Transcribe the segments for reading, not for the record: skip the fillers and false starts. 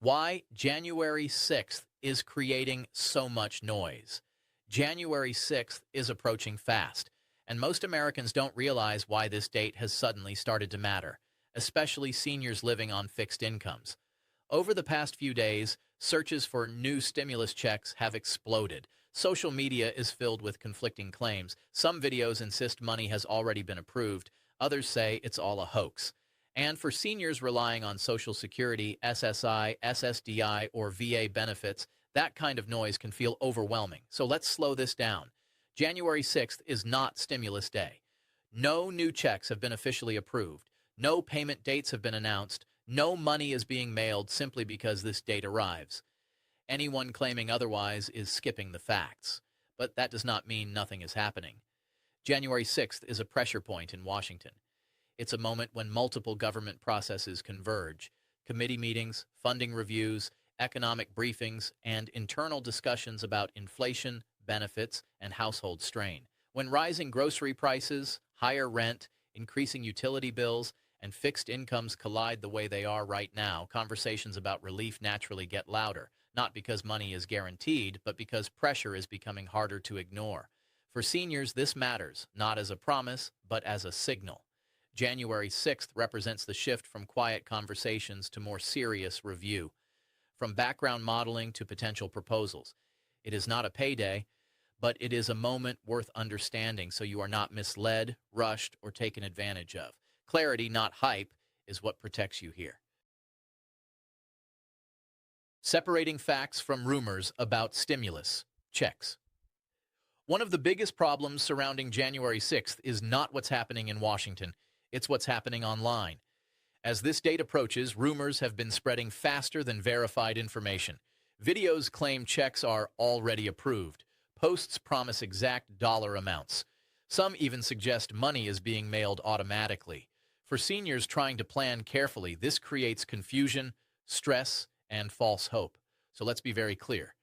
Why January 6th is creating so much noise. January 6th is approaching fast, and most Americans don't realize why this date has suddenly started to matter, especially seniors living on fixed incomes. Over the past few days, searches for new stimulus checks have exploded. Social media is filled with conflicting claims. Some videos insist money has already been approved, others say it's all a hoax. And for seniors relying on Social Security, SSI, SSDI, or VA benefits, that kind of noise can feel overwhelming. So let's slow this down. January 6th is not stimulus day. No new checks have been officially approved. No payment dates have been announced. No money is being mailed simply because this date arrives. Anyone claiming otherwise is skipping the facts. But that does not mean nothing is happening. January 6th is a pressure point in Washington. It's a moment when multiple government processes converge: committee meetings, funding reviews, economic briefings, and internal discussions about inflation, benefits, and household strain. When rising grocery prices, higher rent, increasing utility bills, and fixed incomes collide the way they are right now, conversations about relief naturally get louder, not because money is guaranteed, but because pressure is becoming harder to ignore. For seniors, this matters, not as a promise, but as a signal. January 6th represents the shift from quiet conversations to more serious review, from background modeling to potential proposals. It is not a payday, but it is a moment worth understanding so you are not misled, rushed, or taken advantage of. Clarity, not hype, is what protects you here. Separating facts from rumors about stimulus checks. One of the biggest problems surrounding January 6th is not what's happening in Washington. It's what's happening online. As this date approaches, rumors have been spreading faster than verified information. Videos claim checks are already approved. Posts promise exact dollar amounts. Some even suggest money is being mailed automatically. For seniors trying to plan carefully, this creates confusion, stress, and false hope. So let's be very clear.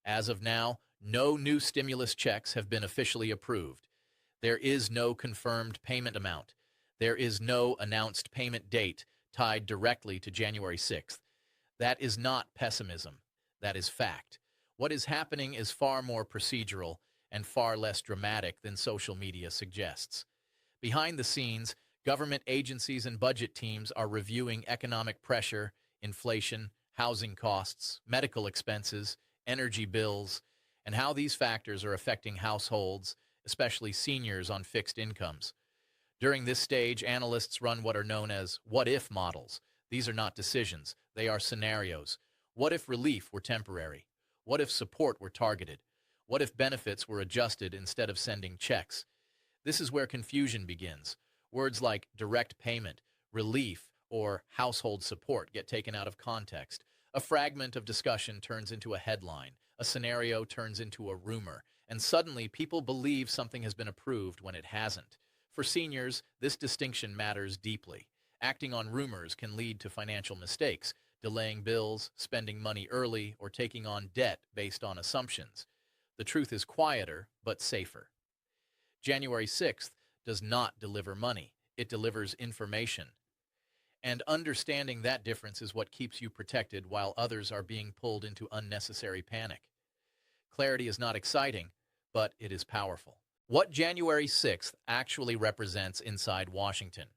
As of now, no new stimulus checks have been officially approved. There is no confirmed payment amount. There is no announced payment date tied directly to January 6th. That is not pessimism. That is fact. What is happening is far more procedural and far less dramatic than social media suggests. Behind the scenes, government agencies and budget teams are reviewing economic pressure, inflation, housing costs, medical expenses, energy bills, and how these factors are affecting households, especially seniors on fixed incomes. During this stage, analysts run what are known as what-if models. These are not decisions, they are scenarios. What if relief were temporary? What if support were targeted? What if benefits were adjusted instead of sending checks? This is where confusion begins. Words like direct payment, relief, or household support get taken out of context. A fragment of discussion turns into a headline. A scenario turns into a rumor. And suddenly, people believe something has been approved when it hasn't. For seniors, this distinction matters deeply. Acting on rumors can lead to financial mistakes, delaying bills, spending money early, or taking on debt based on assumptions. The truth is quieter, but safer. January 6th does not deliver money. It delivers information. And understanding that difference is what keeps you protected while others are being pulled into unnecessary panic. Clarity is not exciting, but it is powerful. What January 6th actually represents inside Washington.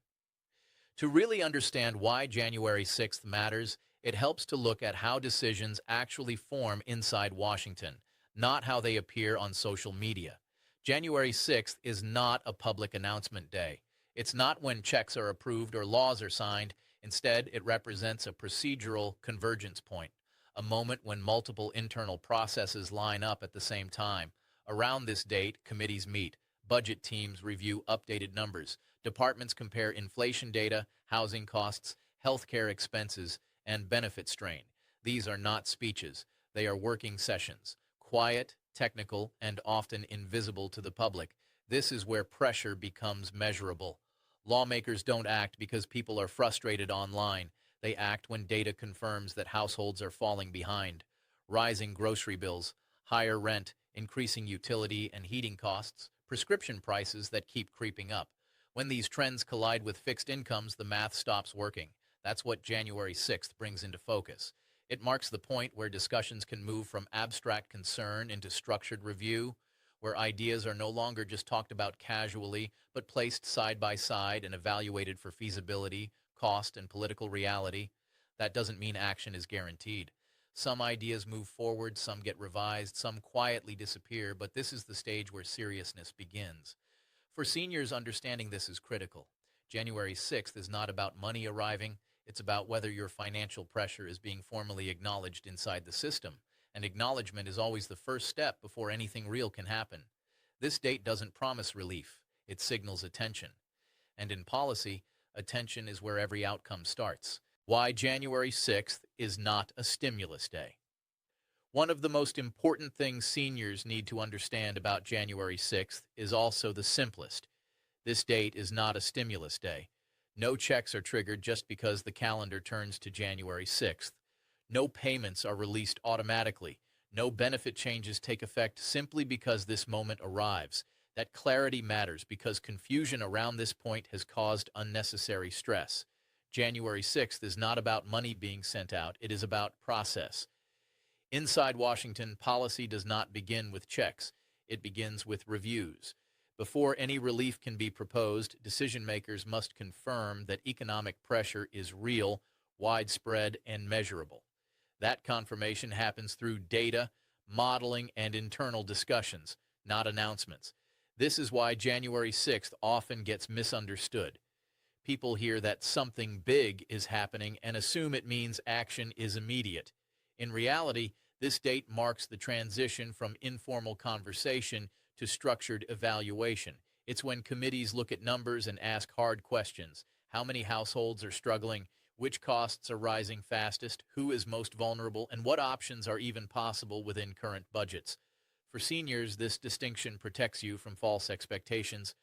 To really understand why January 6th matters, it helps to look at how decisions actually form inside Washington, not how they appear on social media. January 6th is not a public announcement day. It's not when checks are approved or laws are signed. Instead, it represents a procedural convergence point, a moment when multiple internal processes line up at the same time. Around this date, committees meet, budget teams review updated numbers, departments compare inflation data, housing costs, healthcare expenses, and benefit strain. These are not speeches. They are working sessions, quiet, technical, and often invisible to the public. This is where pressure becomes measurable. Lawmakers don't act because people are frustrated online. They act when data confirms that households are falling behind. Rising grocery bills, higher rent, increasing utility and heating costs, prescription prices that keep creeping up. When these trends collide with fixed incomes, the math stops working. That's what January 6th brings into focus. It marks the point where discussions can move from abstract concern into structured review, where ideas are no longer just talked about casually, but placed side by side and evaluated for feasibility, cost, and political reality. That doesn't mean action is guaranteed. Some ideas move forward, some get revised, some quietly disappear, but this is the stage where seriousness begins. For seniors, understanding this is critical. January 6th is not about money arriving, it's about whether your financial pressure is being formally acknowledged inside the system. And acknowledgement is always the first step before anything real can happen. This date doesn't promise relief, it signals attention. And in policy, attention is where every outcome starts. Why January 6th is not a stimulus day. One of the most important things seniors need to understand about January 6th is also the simplest. This date is not a stimulus day. No checks are triggered just because the calendar turns to January 6th. No payments are released automatically. No benefit changes take effect simply because this moment arrives. That clarity matters because confusion around this point has caused unnecessary stress. January 6th is not about money being sent out. It is about process. Inside Washington, policy does not begin with checks. It begins with reviews. Before any relief can be proposed, decision-makers must confirm that economic pressure is real, widespread, and measurable. That confirmation happens through data, modeling, and internal discussions, not announcements. This is why January 6th often gets misunderstood. People hear that something big is happening and assume it means action is immediate. In reality, this date marks the transition from informal conversation to structured evaluation. It's when committees look at numbers and ask hard questions. How many households are struggling? Which costs are rising fastest? Who is most vulnerable? And what options are even possible within current budgets? For seniors, this distinction protects you from false expectations.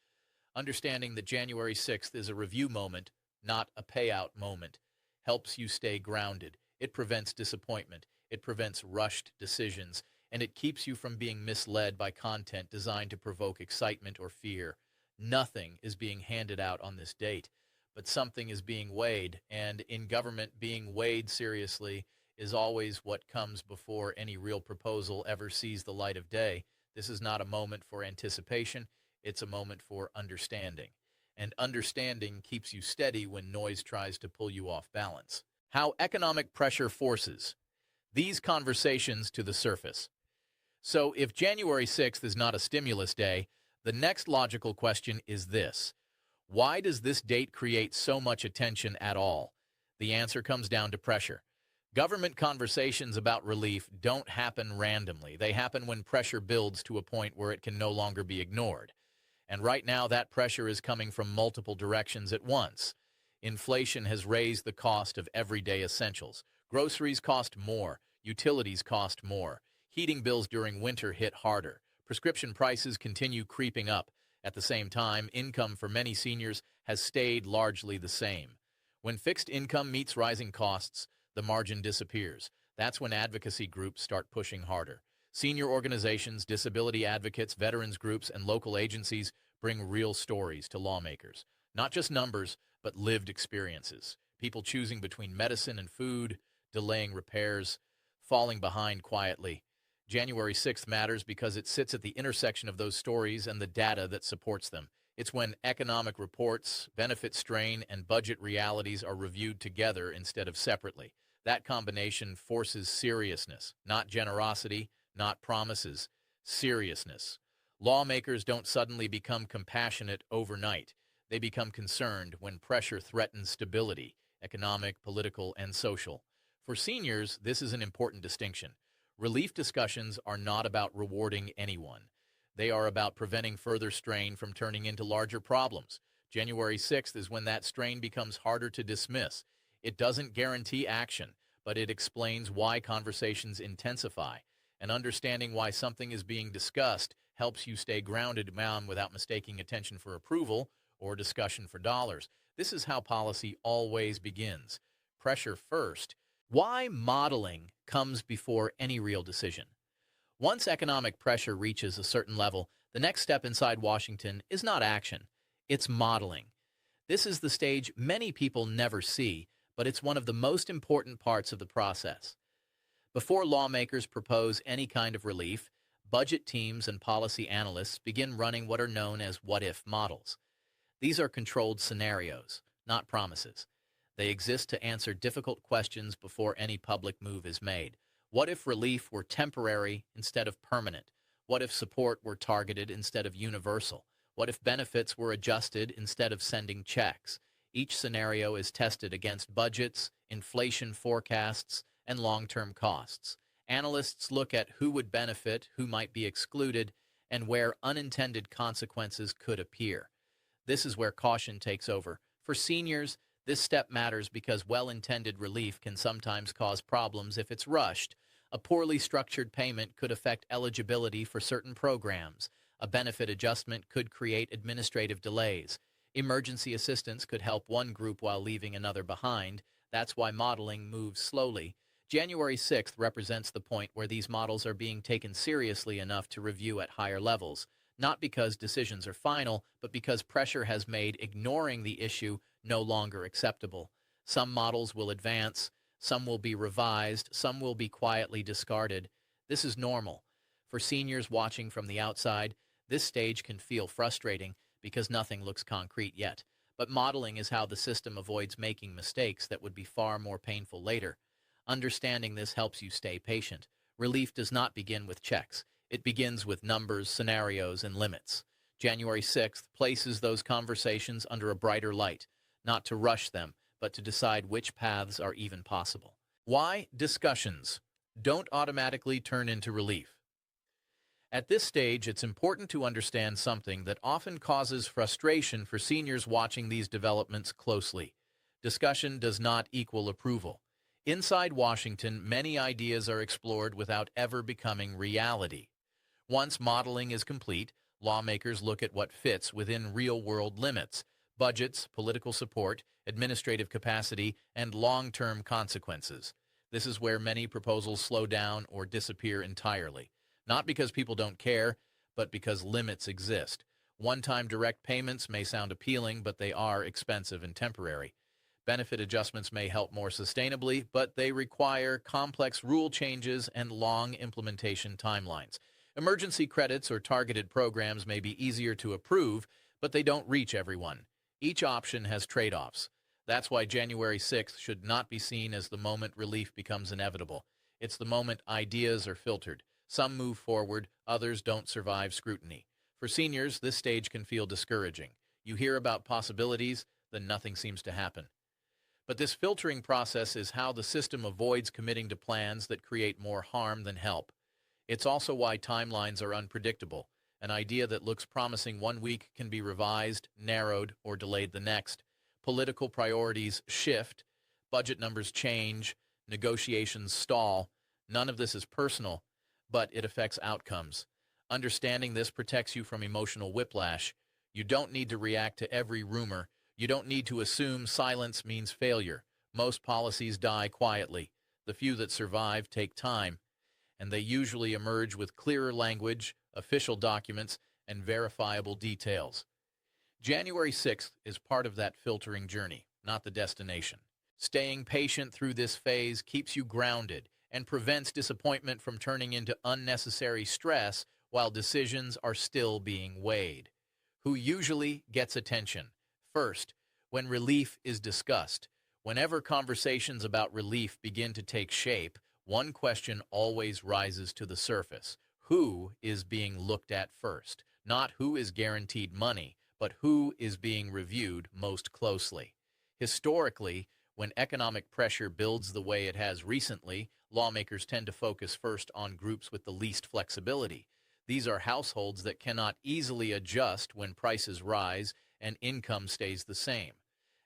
Understanding that January 6th is a review moment, not a payout moment, helps you stay grounded. It prevents disappointment. It prevents rushed decisions. And it keeps you from being misled by content designed to provoke excitement or fear. Nothing is being handed out on this date, but something is being weighed, and in government, being weighed seriously is always what comes before any real proposal ever sees the light of day. This is not a moment for anticipation, it's a moment for understanding. And understanding keeps you steady when noise tries to pull you off balance. How economic pressure forces these conversations to the surface. So if January 6th is not a stimulus day, the next logical question is this: why does this date create so much attention at all? The answer comes down to pressure. Government conversations about relief don't happen randomly. They happen when pressure builds to a point where it can no longer be ignored. And right now, that pressure is coming from multiple directions at once. Inflation has raised the cost of everyday essentials. Groceries cost more. Utilities cost more. Heating bills during winter hit harder. Prescription prices continue creeping up. At the same time, income for many seniors has stayed largely the same. When fixed income meets rising costs, the margin disappears. That's when advocacy groups start pushing harder. Senior organizations, disability advocates, veterans groups, and local agencies bring real stories to lawmakers. Not just numbers, but lived experiences. People choosing between medicine and food, delaying repairs, falling behind quietly. January 6th matters because it sits at the intersection of those stories and the data that supports them. It's when economic reports, benefit strain, and budget realities are reviewed together instead of separately. That combination forces seriousness, not generosity, not promises, seriousness. Lawmakers don't suddenly become compassionate overnight. They become concerned when pressure threatens stability, economic, political, and social. For seniors, this is an important distinction. Relief discussions are not about rewarding anyone. They are about preventing further strain from turning into larger problems. January 6th is when that strain becomes harder to dismiss. It doesn't guarantee action, but it explains why conversations intensify. And understanding why something is being discussed helps you stay grounded without mistaking attention for approval or discussion for dollars. This is how policy always begins. Pressure first. Why modeling comes before any real decision. Once economic pressure reaches a certain level, the next step inside Washington is not action, it's modeling. This is the stage many people never see, but it's one of the most important parts of the process. Before lawmakers propose any kind of relief, budget teams and policy analysts begin running what are known as what-if models. These are controlled scenarios, not promises. They exist to answer difficult questions before any public move is made. What if relief were temporary instead of permanent? What if support were targeted instead of universal? What if benefits were adjusted instead of sending checks? Each scenario is tested against budgets, inflation forecasts, and long-term costs. Analysts look at who would benefit, who might be excluded, and where unintended consequences could appear. This is where caution takes over. For seniors, this step matters because well-intended relief can sometimes cause problems if it's rushed. A poorly structured payment could affect eligibility for certain programs. A benefit adjustment could create administrative delays. Emergency assistance could help one group while leaving another behind. That's why modeling moves slowly. January 6th represents the point where these models are being taken seriously enough to review at higher levels, not because decisions are final, but because pressure has made ignoring the issue no longer acceptable. Some models will advance, some will be revised, some will be quietly discarded. This is normal. For seniors watching from the outside, this stage can feel frustrating because nothing looks concrete yet. But modeling is how the system avoids making mistakes that would be far more painful later. Understanding this helps you stay patient. Relief does not begin with checks. It begins with numbers, scenarios, and limits. January 6th places those conversations under a brighter light, not to rush them, but to decide which paths are even possible. Why discussions don't automatically turn into relief? At this stage, it's important to understand something that often causes frustration for seniors watching these developments closely. Discussion does not equal approval. Inside Washington, many ideas are explored without ever becoming reality. Once modeling is complete, lawmakers look at what fits within real-world limits: budgets, political support, administrative capacity, and long-term consequences. This is where many proposals slow down or disappear entirely. Not because people don't care, but because limits exist. One-time direct payments may sound appealing, but they are expensive and temporary. Benefit adjustments may help more sustainably, but they require complex rule changes and long implementation timelines. Emergency credits or targeted programs may be easier to approve, but they don't reach everyone. Each option has trade-offs. That's why January 6th should not be seen as the moment relief becomes inevitable. It's the moment ideas are filtered. Some move forward, others don't survive scrutiny. For seniors, this stage can feel discouraging. You hear about possibilities, then nothing seems to happen. But this filtering process is how the system avoids committing to plans that create more harm than help. It's also why timelines are unpredictable. An idea that looks promising one week can be revised, narrowed, or delayed the next. Political priorities shift, budget numbers change, negotiations stall. None of this is personal, but it affects outcomes. Understanding this protects you from emotional whiplash. You don't need to react to every rumor. You don't need to assume silence means failure. Most policies die quietly. The few that survive take time, and they usually emerge with clearer language, official documents, and verifiable details. January 6th is part of that filtering journey, not the destination. Staying patient through this phase keeps you grounded and prevents disappointment from turning into unnecessary stress while decisions are still being weighed. Who usually gets attention? First, when relief is discussed. Whenever conversations about relief begin to take shape, one question always rises to the surface. Who is being looked at first? Not who is guaranteed money, but who is being reviewed most closely. Historically, when economic pressure builds the way it has recently, lawmakers tend to focus first on groups with the least flexibility. These are households that cannot easily adjust when prices rise and income stays the same.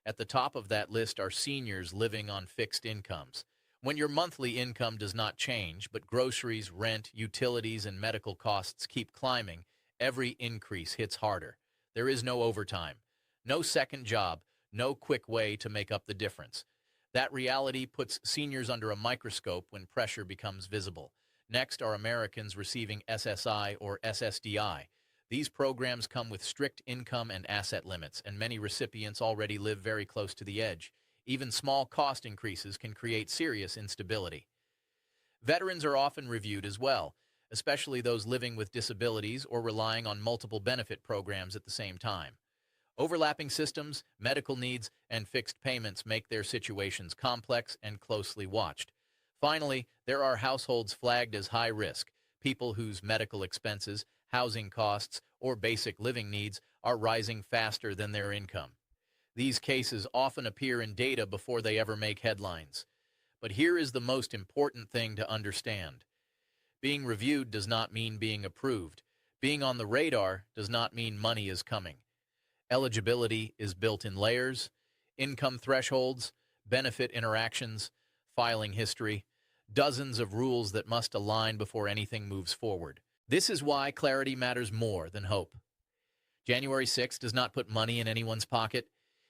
At the top of that list are seniors living on fixed incomes. When your monthly income does not change, but groceries, rent, utilities, and medical costs keep climbing, every increase hits harder. There is no overtime, no second job, no quick way to make up the difference. That reality puts seniors under a microscope when pressure becomes visible. Next are Americans receiving SSI or SSDI. These programs come with strict income and asset limits, and many recipients already live very close to the edge. Even small cost increases can create serious instability. Veterans are often reviewed as well, especially those living with disabilities or relying on multiple benefit programs at the same time. Overlapping systems, medical needs, and fixed payments make their situations complex and closely watched. Finally, there are households flagged as high risk, people whose medical expenses, housing costs, or basic living needs are rising faster than their income. These cases often appear in data before they ever make headlines. But here is the most important thing to understand. Being reviewed does not mean being approved. Being on the radar does not mean money is coming. Eligibility is built in layers, income thresholds, benefit interactions, filing history, dozens of rules that must align before anything moves forward. This is why clarity matters more than hope. January 6 does not put money in anyone's pocket.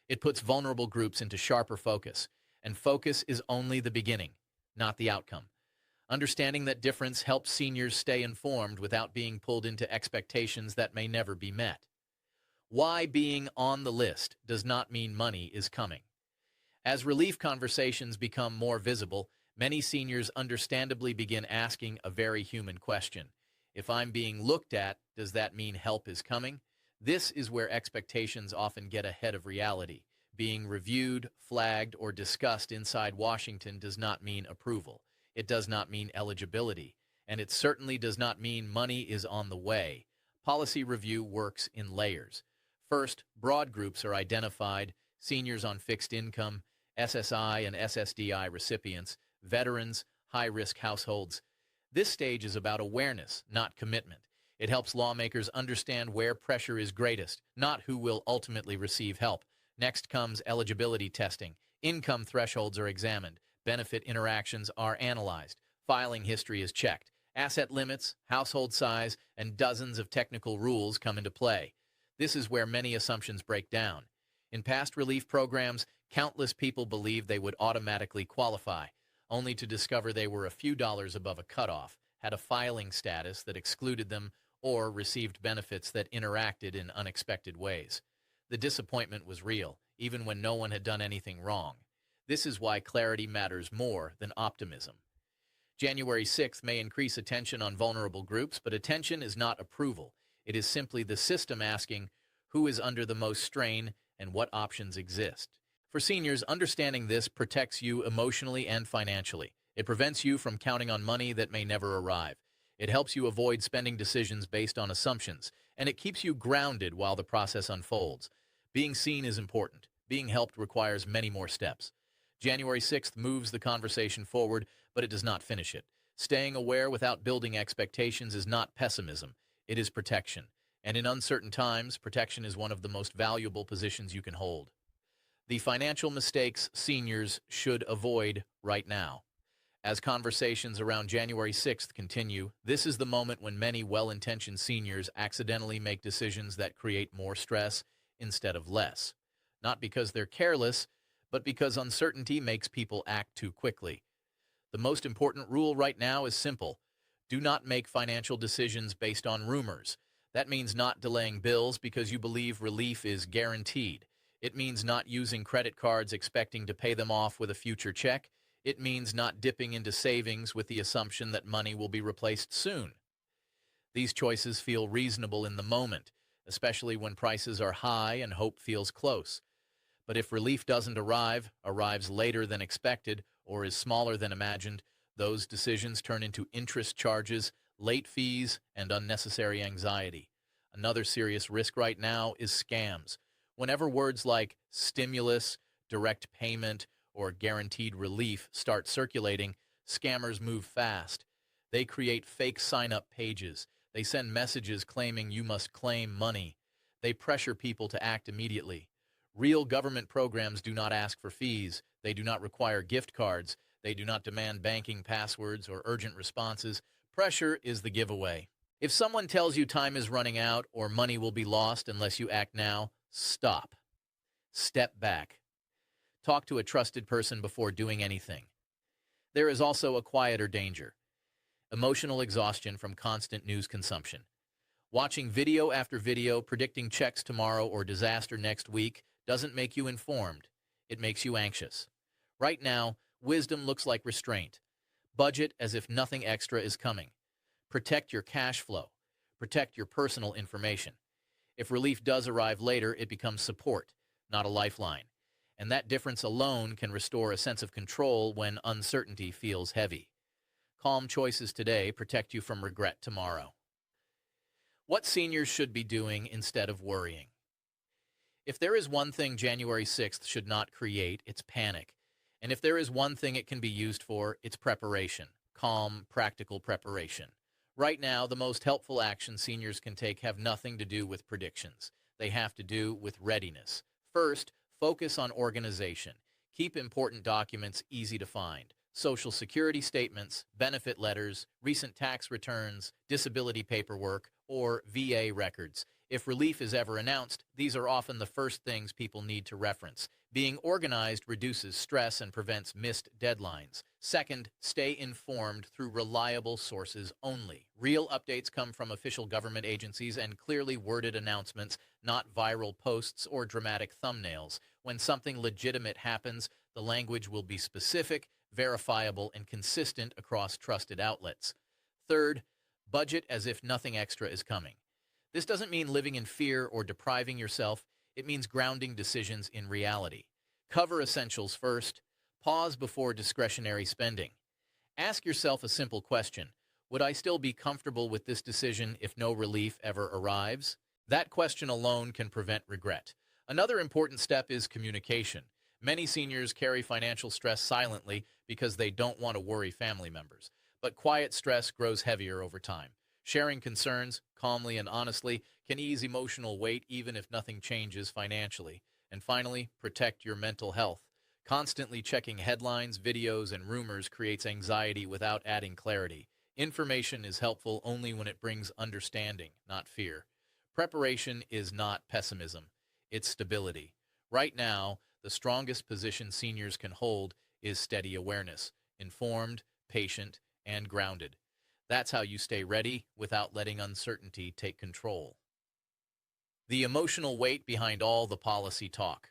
It puts vulnerable groups into sharper focus, and focus is only the beginning, not the outcome. Understanding that difference helps seniors stay informed without being pulled into expectations that may never be met. Why being on the list does not mean money is coming. As relief conversations become more visible, many seniors understandably begin asking a very human question. If I'm being looked at, does that mean help is coming? This is where expectations often get ahead of reality. Being reviewed, flagged, or discussed inside Washington does not mean approval. It does not mean eligibility. And it certainly does not mean money is on the way. Policy review works in layers. First, broad groups are identified: seniors on fixed income, SSI and SSDI recipients, veterans, high-risk households. This stage is about awareness, not commitment. It helps lawmakers understand where pressure is greatest, not who will ultimately receive help. Next comes eligibility testing. Income thresholds are examined. Benefit interactions are analyzed. Filing history is checked. Asset limits, household size, and dozens of technical rules come into play. This is where many assumptions break down. In past relief programs, countless people believed they would automatically qualify, only to discover they were a few dollars above a cutoff, had a filing status that excluded them, or received benefits that interacted in unexpected ways. The disappointment was real, even when no one had done anything wrong. This is why clarity matters more than optimism. January 6th may increase attention on vulnerable groups, but attention is not approval. It is simply the system asking who is under the most strain and what options exist. For seniors, understanding this protects you emotionally and financially. It prevents you from counting on money that may never arrive. It helps you avoid spending decisions based on assumptions, and it keeps you grounded while the process unfolds. Being seen is important. Being helped requires many more steps. January 6th moves the conversation forward, but it does not finish it. Staying aware without building expectations is not pessimism. It is protection. And in uncertain times, protection is one of the most valuable positions you can hold. The financial mistakes seniors should avoid right now. As conversations around January 6th continue, this is the moment when many well-intentioned seniors accidentally make decisions that create more stress instead of less. Not because they're careless, but because uncertainty makes people act too quickly. The most important rule right now is simple. Do not make financial decisions based on rumors. That means not delaying bills because you believe relief is guaranteed. It means not using credit cards expecting to pay them off with a future check. It means not dipping into savings with the assumption that money will be replaced soon. These choices feel reasonable in the moment, especially when prices are high and hope feels close. But if relief doesn't arrives later than expected, or is smaller than imagined, those decisions turn into interest charges, late fees, and unnecessary anxiety. Another serious risk right now is scams. Whenever words like stimulus, direct payment, or guaranteed relief start circulating, scammers move fast. They create fake sign-up pages. They send messages claiming you must claim money. They pressure people to act immediately. Real government programs do not ask for fees. They do not require gift cards. They do not demand banking passwords or urgent responses. Pressure is the giveaway. If someone tells you time is running out or money will be lost unless you act now, stop. Step back. Talk to a trusted person before doing anything. There is also a quieter danger: emotional exhaustion from constant news consumption. Watching video after video predicting checks tomorrow or disaster next week doesn't make you informed. It makes you anxious. Right now, wisdom looks like restraint. Budget as if nothing extra is coming. Protect your cash flow. Protect your personal information. If relief does arrive later, it becomes support, not a lifeline. And that difference alone can restore a sense of control when uncertainty feels heavy. Calm choices today protect you from regret tomorrow. What seniors should be doing instead of worrying. If there is one thing January 6th should not create, it's panic. And if there is one thing it can be used for, it's preparation. Calm, practical preparation. Right now, the most helpful actions seniors can take have nothing to do with predictions. They have to do with readiness. First, focus on organization. Keep important documents easy to find. Social Security statements, benefit letters, recent tax returns, disability paperwork, or VA records. If relief is ever announced, these are often the first things people need to reference. Being organized reduces stress and prevents missed deadlines. Second, stay informed through reliable sources only. Real updates come from official government agencies and clearly worded announcements, not viral posts or dramatic thumbnails. When something legitimate happens, the language will be specific, verifiable, and consistent across trusted outlets. Third, budget as if nothing extra is coming. This doesn't mean living in fear or depriving yourself. It means grounding decisions in reality. Cover essentials first. Pause before discretionary spending. Ask yourself a simple question. Would I still be comfortable with this decision if no relief ever arrives? That question alone can prevent regret. Another important step is communication. Many seniors carry financial stress silently because they don't want to worry family members. But quiet stress grows heavier over time. Sharing concerns, calmly and honestly, can ease emotional weight even if nothing changes financially. And finally, protect your mental health. Constantly checking headlines, videos, and rumors creates anxiety without adding clarity. Information is helpful only when it brings understanding, not fear. Preparation is not pessimism, it's stability. Right now, the strongest position seniors can hold is steady awareness, informed, patient, and grounded. That's how you stay ready without letting uncertainty take control. The emotional weight behind all the policy talk.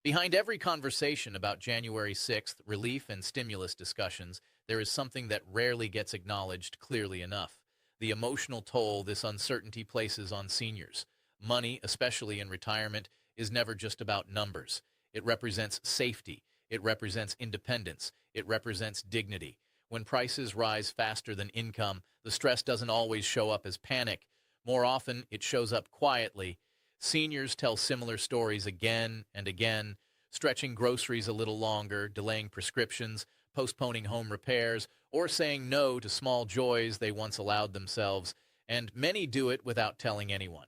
Behind every conversation about January 6th relief and stimulus discussions, there is something that rarely gets acknowledged clearly enough: the emotional toll this uncertainty places on seniors. Money, especially in retirement, is never just about numbers. It represents safety. It represents independence. It represents dignity. When prices rise faster than income, the stress doesn't always show up as panic. More often, it shows up quietly. Seniors tell similar stories again and again, stretching groceries a little longer, delaying prescriptions, postponing home repairs, or saying no to small joys they once allowed themselves, and many do it without telling anyone.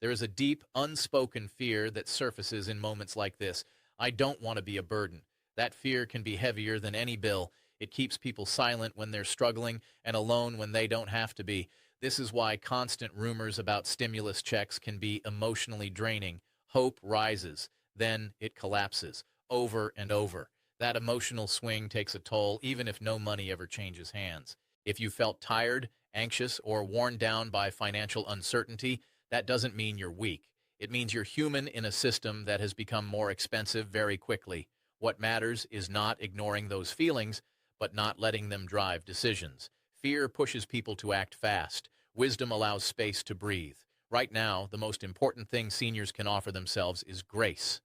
There is a deep, unspoken fear that surfaces in moments like this. I don't want to be a burden. That fear can be heavier than any bill. It keeps people silent when they're struggling and alone when they don't have to be. This is why constant rumors about stimulus checks can be emotionally draining. Hope rises, then it collapses, over and over. That emotional swing takes a toll even if no money ever changes hands. If you felt tired, anxious, or worn down by financial uncertainty, that doesn't mean you're weak. It means you're human in a system that has become more expensive very quickly. What matters is not ignoring those feelings, but not letting them drive decisions. Fear pushes people to act fast. Wisdom allows space to breathe. Right now, the most important thing seniors can offer themselves is grace.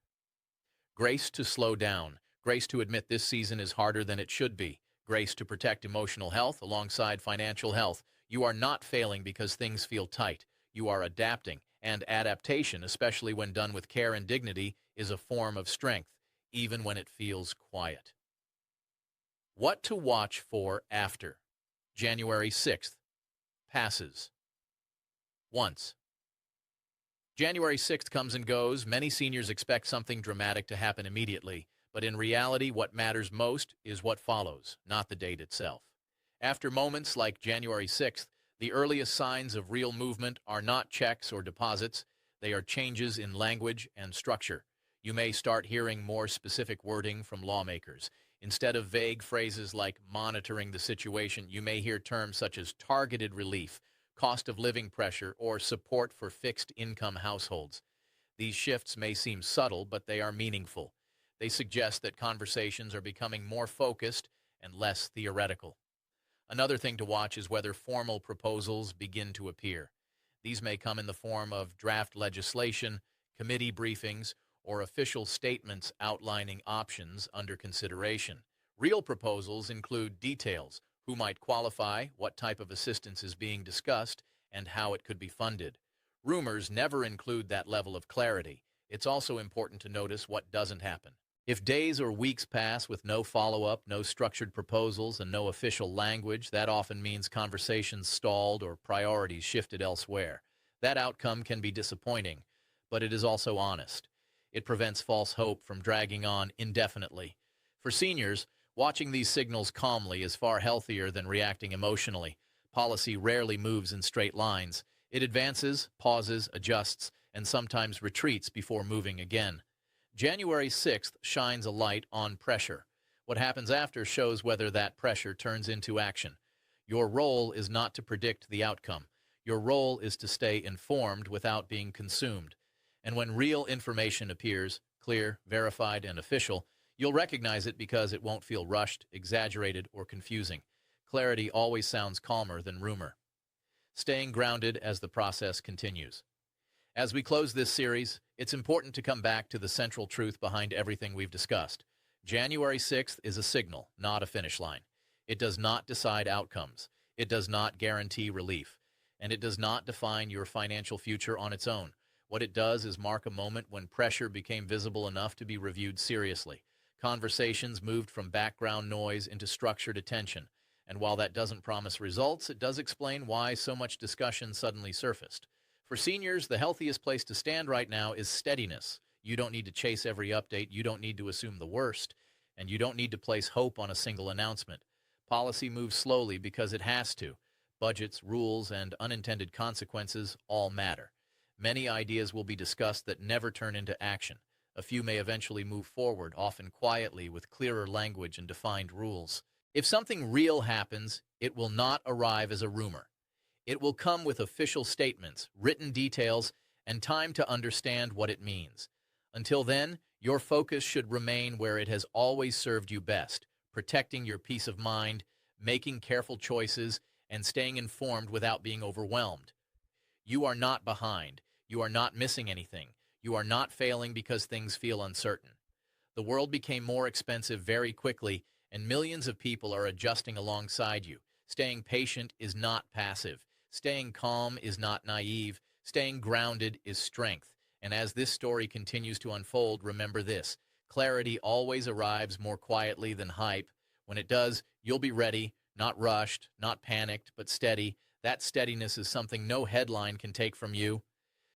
Grace to slow down. Grace to admit this season is harder than it should be. Grace to protect emotional health alongside financial health. You are not failing because things feel tight. You are adapting, and adaptation, especially when done with care and dignity, is a form of strength, even when it feels quiet. What to watch for after January 6th passes. Once January 6th comes and goes, many seniors expect something dramatic to happen immediately, but in reality, what matters most is what follows, not the date itself. After moments like January 6th, the earliest signs of real movement are not checks or deposits. They are changes in language and structure. You may start hearing more specific wording from lawmakers. Instead of vague phrases like monitoring the situation, you may hear terms such as targeted relief, cost of living pressure, or support for fixed-income households. These shifts may seem subtle, but they are meaningful. They suggest that conversations are becoming more focused and less theoretical. Another thing to watch is whether formal proposals begin to appear. These may come in the form of draft legislation, committee briefings, or official statements outlining options under consideration. Real proposals include details: who might qualify, what type of assistance is being discussed, and how it could be funded. Rumors never include that level of clarity. It's also important to notice what doesn't happen. If days or weeks pass with no follow-up, no structured proposals, and no official language, that often means conversations stalled or priorities shifted elsewhere. That outcome can be disappointing, but it is also honest. It prevents false hope from dragging on indefinitely. For seniors, watching these signals calmly is far healthier than reacting emotionally. Policy rarely moves in straight lines. It advances, pauses, adjusts, and sometimes retreats before moving again. January 6th shines a light on pressure. What happens after shows whether that pressure turns into action. Your role is not to predict the outcome. Your role is to stay informed without being consumed. And when real information appears, clear, verified, and official, you'll recognize it because it won't feel rushed, exaggerated, or confusing. Clarity always sounds calmer than rumor. Staying grounded as the process continues. As we close this series, it's important to come back to the central truth behind everything we've discussed. January 6th is a signal, not a finish line. It does not decide outcomes. It does not guarantee relief. And it does not define your financial future on its own. What it does is mark a moment when pressure became visible enough to be reviewed seriously. Conversations moved from background noise into structured attention. And while that doesn't promise results, it does explain why so much discussion suddenly surfaced. For seniors, the healthiest place to stand right now is steadiness. You don't need to chase every update, you don't need to assume the worst, and you don't need to place hope on a single announcement. Policy moves slowly because it has to. Budgets, rules, and unintended consequences all matter. Many ideas will be discussed that never turn into action. A few may eventually move forward, often quietly, with clearer language and defined rules. If something real happens, it will not arrive as a rumor. It will come with official statements, written details, and time to understand what it means. Until then, your focus should remain where it has always served you best, protecting your peace of mind, making careful choices, and staying informed without being overwhelmed. You are not behind. You are not missing anything. You are not failing because things feel uncertain. The world became more expensive very quickly, and millions of people are adjusting alongside you. Staying patient is not passive. Staying calm is not naive. Staying grounded is strength. And as this story continues to unfold, remember this: clarity always arrives more quietly than hype. When it does, you'll be ready, not rushed, not panicked, but steady. That steadiness is something no headline can take from you.